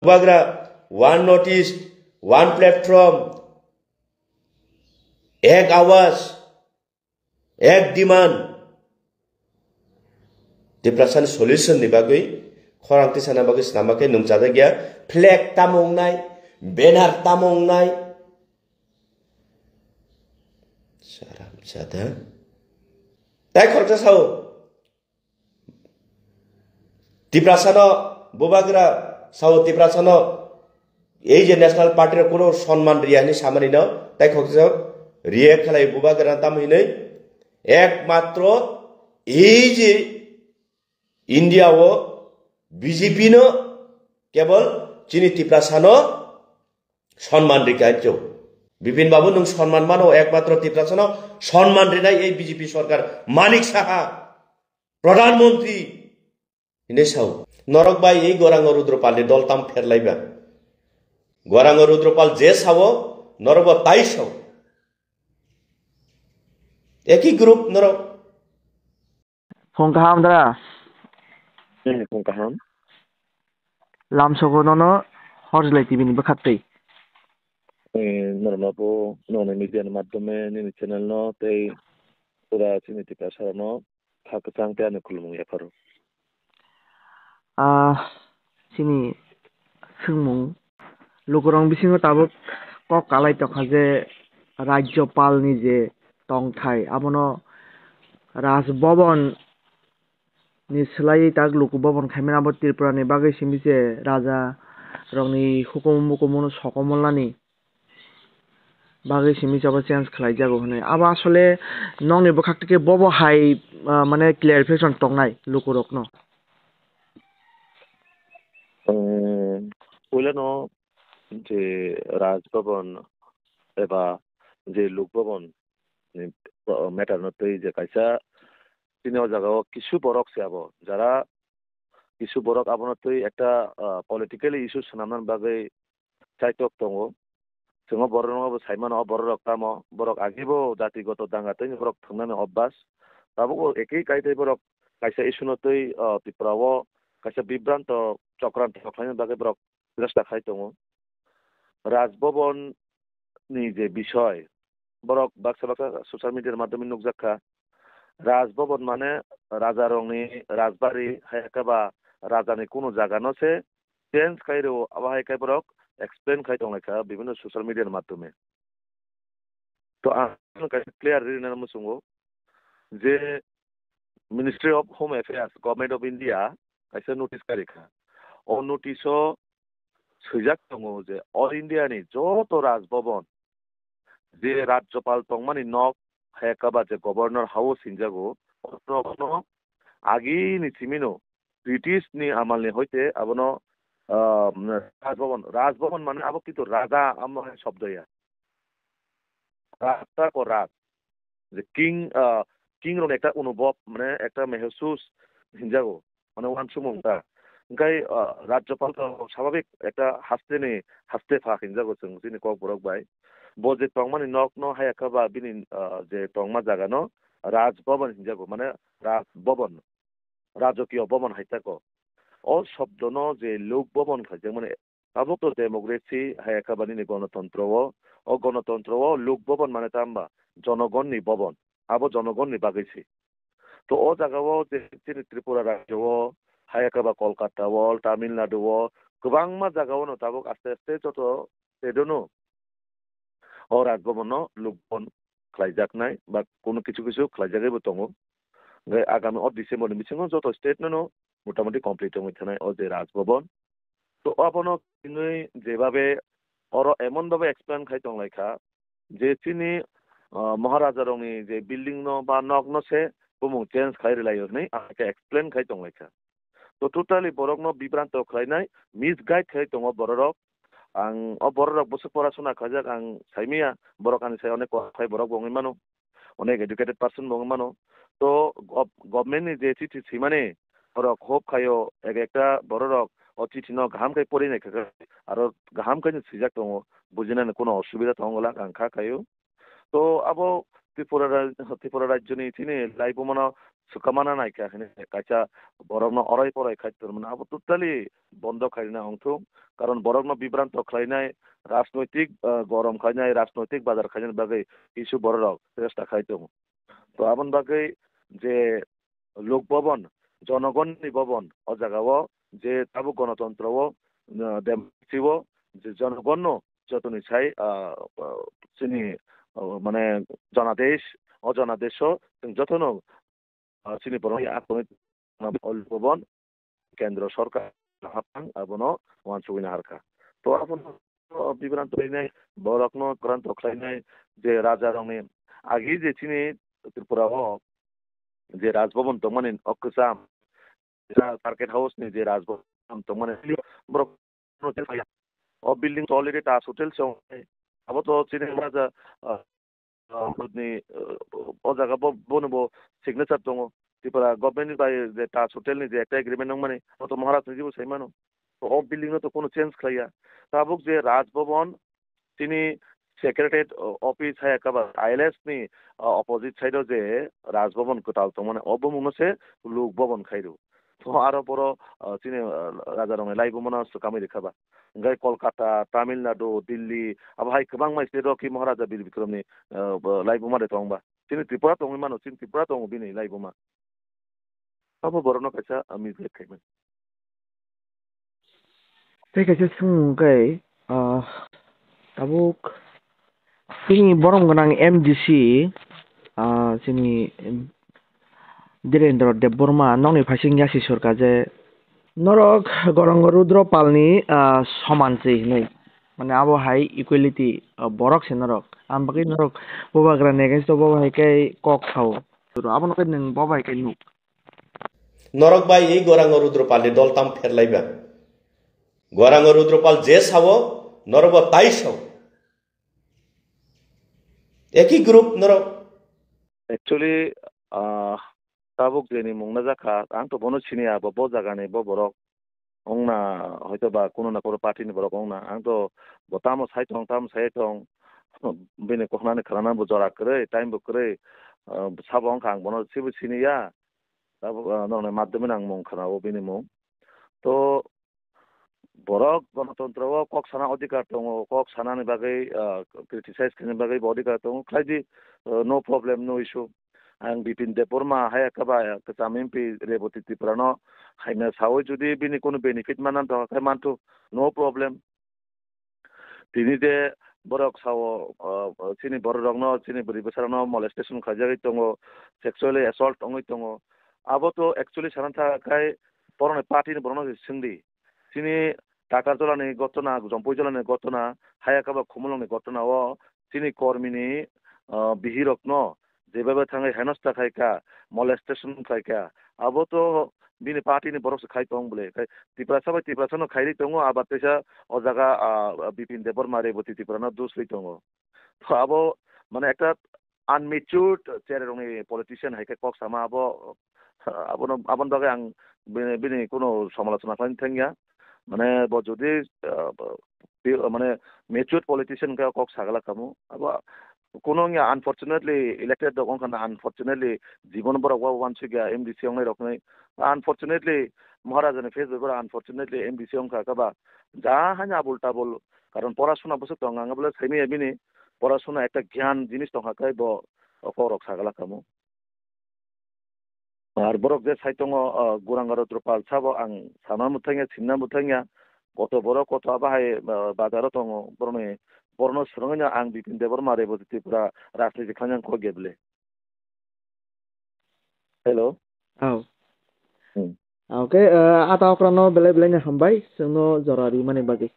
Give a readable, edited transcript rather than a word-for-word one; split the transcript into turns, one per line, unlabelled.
Bagra, one notice, one platform, एक आवाज, एक demand. Depression solution ni bagui, khorang ti sana bagui nama ke nung chada gya, flag tamong nai, banner tamong nai. Saram chada. Tai khorcha sao. Depression bobagra sao depression এই যে national পার্টির কোনো সম্মান রিয়ানি সামানি নাও তাই খোঁজো রিয়া খেলাই বুবা গ্রান্তাম হিनै একমাত্র এই যে ইন্ডিয়া ও বিজেপি নো কেবল চিনি টিপ্রাসানো সম্মান রিকাইছ বিপিন বাবু নং সম্মান মানো একমাত্র টিপ্রাসানো সম্মান রিনাই এই বিজেপি সরকার মানিক সাহা প্রধানমন্ত্রী হিनै সাও নরক বাই এই গোরাঙ্গ রুদ্রপালে দলতাম ফেরলাইবা গোরাঙ্গ রুদ্রপাল যে সাও নরব তাই সাও একই গ্রুপ নরক
ফংকাহাম দ্বারা
ফংকাহাম
লামসগননো হরজলাই টিভিনিबो খাত্তै
নরনাবো নন মিডিয়ার মাধ্যমে নিনি চ্যানেল ন তেই পুরা চিনিতি কাসারনো থাকচাংতে আনে খুলমু এফারো
চিনি সুংমুং লোকরং বিসিङो তাबो কক কালাই তখা যে রাজ্যপালনি যে টংথাই আবনো Raj Bhavan ni slai tak luku babon khamena bo Tripura ni bagui simise raja rongni hukum mukumono sokomolani bagui simise abo change khlai jago hone aba asole nongni bo khaktike bobo hai মানে clarification tongnai lukurok no
ওইলানো যে রাজভবন এবা যে লোকভবন ম্যাটারনতই যে কাইসা তিনি জায়গাও কিছু বরক সেয়াবো যারা কিছু বরক আবনতই একটা পলিটিক্যালি ইস্যু সানামান বাগৈ চাইতক দङ जोङो बर' नङाबो साइमान बर' रक्ताम बरक आगिबो जातिगत दांगातै बरक थांनानै अभ्यास दाबो एकै कायदै बरक कायसा इस्युनतै त्रिपुराव कायसा बिभ्रान्त चक्रान्त खालामनो बागै बरक চেষ্টা খাই दङ রাজভবনनि যে বিষয় বরক বাক্সা বাক্সা সোশ্যাল মিডিয়ার মাধ্যমে নুকজাখা রাজভবন মানে রাজা রংনি রাজবাড়ি হায়কাবা রাজানি কোনো জায়গা নছে চেঞ্জ খাইরো আবাহাইকাই বরক एक्सप्लेन खाई दंलायखा বিভিন্ন সোশ্যাল মিডিয়ার মাধ্যমে তো আমি ক্লিয়ার রিনার মুসুঙ্গো যে ministry of home affairs government of India কাইসা নোটিস কারিখা ও নোটিসও সৈজাক দङ যে অল ইন্ডিয়াनि যত রাজভবন যে রাজ্যপাল দংমানি নক হায়াকাবা যে গভর্নর হাউস হিনজাগো অন্য আগিনি চিমিনো ব্রিটিশनि আমালनि হইতে আবনো রাজভবন মানে আবো কিন্তু রাজা আমার শব্দ ইয়া রাজা কো রাজ যে কিং রন একটা অনুভব মানে একটা মেহসুস হিনজাগো মানে ওয়ান সুমুংটা ओंखाय রাজ্যপাল স্বাভাবিক একটা হাসতে ফা হিনজাগো जों যিনি কক বরক বাই বজে টংমানি নক ন হায়াকাবা বিনি যে টংমা জাগানো রাজভবন হিনজাগো মানে রাজভবন রাজকীয় ভবন হাইতাকো ও শব্দনো যে লোক ভবন খাইছে মানে আবো তো ডেমোক্রেসি হায়াকাবানি গণতন্ত্র ও গণতন্ত্র লোক ভবন মানে তাম্বা জনগণনি ভবন আবো জনগণনি বাগৈছে তো ও জায়গাও যে ত্রিপুরা রাজ্য হায়াকাবা কলকাতা তামিলনাডু গোबांमा জায়গাও তাবো আস্তে আস্তে যত এদনো ও রাজভবন লোকভবন খাইজাকনাই বা কোনো কিছু কিছু খাইজাগैबो दङ আগামী ডিসেম্বর মিছিङो যত স্টেট নো মোটামুটি কমপ্লিট হয়ে থানায় ও যে রাজভবন তো আপনো তিনি যেভাবে ওর এমনভাবে এক্সপ্লেন খাই দংলাইখা যে তিনি মহারাজা রংনি যে বিল্ডিং ন বা নক নছে বুমু চেঞ্জ খাই রিলাইও নাই আকে এক্সপ্লেন খাই দংলাইখা তো টোটালি বরক ন বিভ্রান্ত খাইনাই মিস গাইড খাই দङ বরক आं बरक बसु पढ़ाशोना खाजाक आं साइमिया बरक आंनि सायाव अनेक खाय बरक बङै मानो अनेक एडुकेटेड पार्सन बङै मानो तो गभर्नमेन्टनि जे चिठी सिमाने बरक होप खायो একটা বড়রক অতিথি ন গাহাম খাই পড়িনাই খাকা আর গাহাম খাই সিজাক দङ বুঝিনানে কোনো অসুবিধা দङলা আংখা খাयो তো আবো ত্রিপুরা রাজ্যনি তিনি লাইব মানো sukamana naika hene kaisa borokno orai porai khaittor মানে abo totally বন্ধ খাইনা অংথ কারণ বরকনো বিভ্রান্ত খাইনাই রাজনৈতিক গরম খাইনাই রাজনৈতিক বাজার খাইনাই বাগৈ কিছু বড় চেষ্টা খাইতো তো আমন বাগৈ যে লোক ভবন জনগণনি ভবন ও জায়গাও যে তাবো গণতন্ত্রও ডেমোক্রেসিও যে জনগণ যতনি চাই চিনি মানে জনাদেশ অজনাদেশ যতন চিনি বড় ভবন কেন্দ্র সরকার হাফাং abono wan suwina harka to abon বিভ্রান্ত হইনাই বরকনো ক্রান্ত খাইনাই যে রাজা রঙে আগে যে চিনি ত্রিপুরা যে রাজভবন তো মানে অকুসাম সার্কিট হাউস নি যে রাজভবন তো মানে বরক ও বিল্ডিং অলরেডি টাস হোটেল সং আবো তো চিনি রাজা ni o jaga bonbo signature dong Tripura government by যে টাচ হোটেল নি যে একটা এগ্রিমেন্ট নং মানে তো মহারাজ নিজেও সাইমানো তো ও বিল্ডিং তো কোনো চেঞ্জ খাইয়া তাবুক যে রাজভবন তিনি সেক্রেটারিয়েট অফিস হয় একেবারে আইএলএস নি অপোজিট সাইডও যে রাজভবন কোথাও তো মানে অবমুনসে লোক ভবন খাইরো তো আরো বড় চিনি রাজা রঙে লাইবো মনে হচ্ছে কামি দেখাবা গাই কলকাতা তামিলনাড়ু দিল্লি আবার হাই গোबां মাইসে রকি মহারাজা বীর বিক্রমনি লাইবো মারে তংবা তিনি ত্রিপুরা তং মানো তিনি ত্রিপুরা তং বিনি লাইবো मा apa borno kaisa music kaiman
tei kaisa sung kai tabuk sini borong ganang MDC sini Direndra Debborma nongni phasing yasi sorka je norok gorong rudro palni soman sei nei মানে abo hai equality borok se norok ambaki norok bobagra neges to boba hai kai kok khao to abon kai nang boba hai kai nuk
নরক by এই গরাঙ্গ রুদ্রপালের দলতাম ফেরলাইবা গরাঙ্গ রুদ্রপাল যে সাবো নরক তাই Sao একই group নরক
actually tabuk jeni mungna jaka ang to bono chinia bo jaga ne bo borok ongna hoyto ba kono na kono party ni borok ongna ang to botamo saitong bine kohna ne khana bo jora kre time bo kre sabong khang bono sibu chinia ননে মাধ্যমে নাং মং খানা বিনি মং তো বরক গণতন্ত্র cock সানা অধিকার দङ cock সানাनि বাগै criticise खालामनो বাগै অধিকার दङ খাইদি नो प्रॉब्लम नो इशू आं बिपिन देबबर्मा हाय काबा कचाम एमपी रेवती त्रिपुरानो हाइना सावै जुदि बिनि कोनो बेनिफिट मानान थाखाय मानथु नो प्रॉब्लम तिनि दे बरक साव चिनि बर रंनो चिनि बरि बसारनो मोलेस्टेशन खाजागै दङ सेक्सुअली असल्ट दङै दङ अब तो एक्चुअली साना थाखाय बरने पार्टीनि बरनो सिंदि चिनि टाका जलानि घटना जम्पै जलानि घटना हायाकाबा खुमलंनि घटना ओ चिनि कर्मिनि बिहिरकनो जेबाबे थाङै हेनस्था खायका मोलेस्टेशन खायका अब तो बिनि पार्टीनि बरस खाय दं बले त्रिपुरानो खायरि दङ आबाद पैसा ओ जागा बिपिन देबबर्मा रेवती त्रिपुरानो दुसलै दङ तो अब माने একটা আনমেচুরড চেয়ারनि পলিটিশিয়ান হাইকে কক সামা abon bagai ang bini কোনো সমালোচনা খাইন থাঙ্গিয়া মানে যদি মানে মেচুর পলিটিশিয়ান কে কক সাগলা কামু আবা কোনো আনফরচুনেটলি ইলেক্টেড দং খানা আনফরচুনেটলি জীবন বড় ওয়ান সিগা এমডিসি অংলাই রকনাই আনফরচুনেটলি মহারাজানি ফেসবুক বড় আনফরচুনেটলি এমডিসি অং কাবা যা হানি আবুল টাবুল কারণ পড়াশোনা বসে দং আং বলে সাইনি বিনি পড়াশোনা একটা জ্ঞান জিনিস দং হাকাই ব অপরক সাগলা কামু আর বরক যে সাইতং গুরাঙ্গার দ্রপাল সাবো আং সানা মুথাঙ্গা সিন্না মুথাঙ্গা কত বড় কত বাহাই বাজারও দङ বরনো সুরঙ্গা আং বিপিন দেববর্মা रेवती त्रिपुरा राजनीति खांजां को गेबले हेलो
औ ओके आता अक्रानो बेले बेले ने हमबाय जोंनो जरारि माने बागै